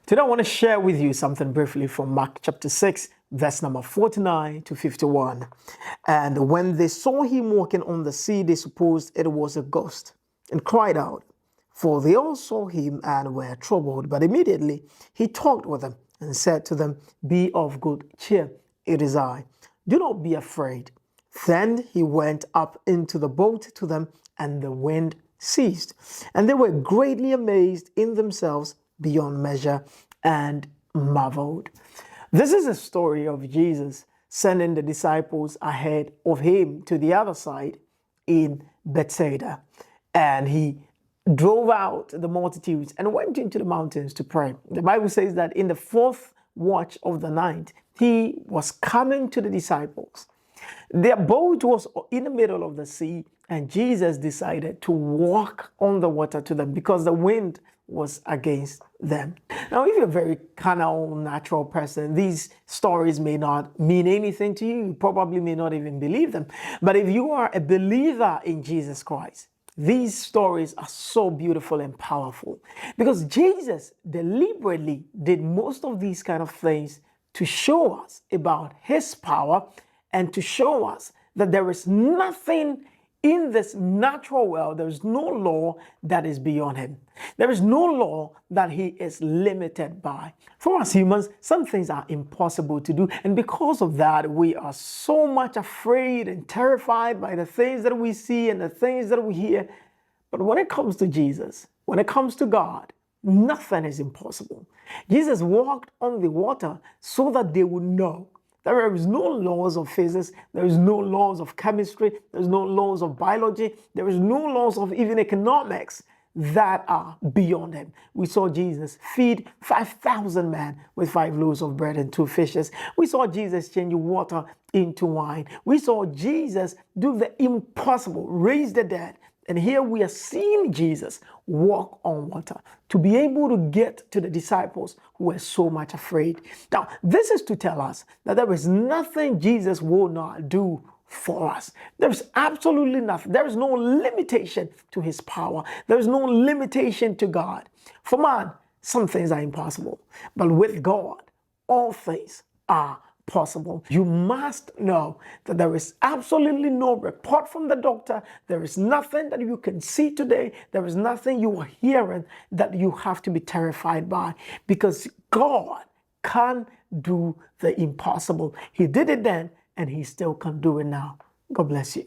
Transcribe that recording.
Today I want to share with you something briefly from Mark chapter 6, verse number 49 to 51. And when they saw him walking on the sea, they supposed it was a ghost and cried out, for they all saw him and were troubled. But immediately he talked with them and said to them, be of good cheer, it is I. Do not be afraid. Then he went up into the boat to them, and the wind ceased. And they were greatly amazed in themselves beyond measure and marveled. This is a story of Jesus sending the disciples ahead of him to the other side in Bethsaida. And he drove out the multitudes and went into the mountains to pray. The Bible says that in the fourth watch of the night, he was coming to the disciples. Their boat was in the middle of the sea, and Jesus decided to walk on the water to them because the wind was against them. Now, if you're a very carnal, natural person, these stories may not mean anything to you. You probably may not even believe them. But if you are a believer in Jesus Christ, these stories are so beautiful and powerful because Jesus deliberately did most of these kind of things to show us about his power and to show us that there is nothing in this natural world, there is no law that is beyond him. There is no law that he is limited by. For us humans, some things are impossible to do. And because of that, we are so much afraid and terrified by the things that we see and the things that we hear. But when it comes to Jesus, when it comes to God, nothing is impossible. Jesus walked on the water so that they would know there is no laws of physics, there is no laws of chemistry, there is no laws of biology, there is no laws of even economics that are beyond him. We saw Jesus feed 5,000 men with 5 loaves of bread and 2 fishes. We saw Jesus change water into wine. We saw Jesus do the impossible, raise the dead. And here we are seeing Jesus walk on water to be able to get to the disciples who were so much afraid. Now, this is to tell us that there is nothing Jesus will not do for us. There is absolutely nothing. There is no limitation to his power. There is no limitation to God. For man, some things are impossible. But with God, all things are possible. You must know that there is absolutely no report from the doctor. There is nothing that you can see today. There is nothing you are hearing that you have to be terrified by, because God can do the impossible. He did it then, and he still can do it now. God bless you.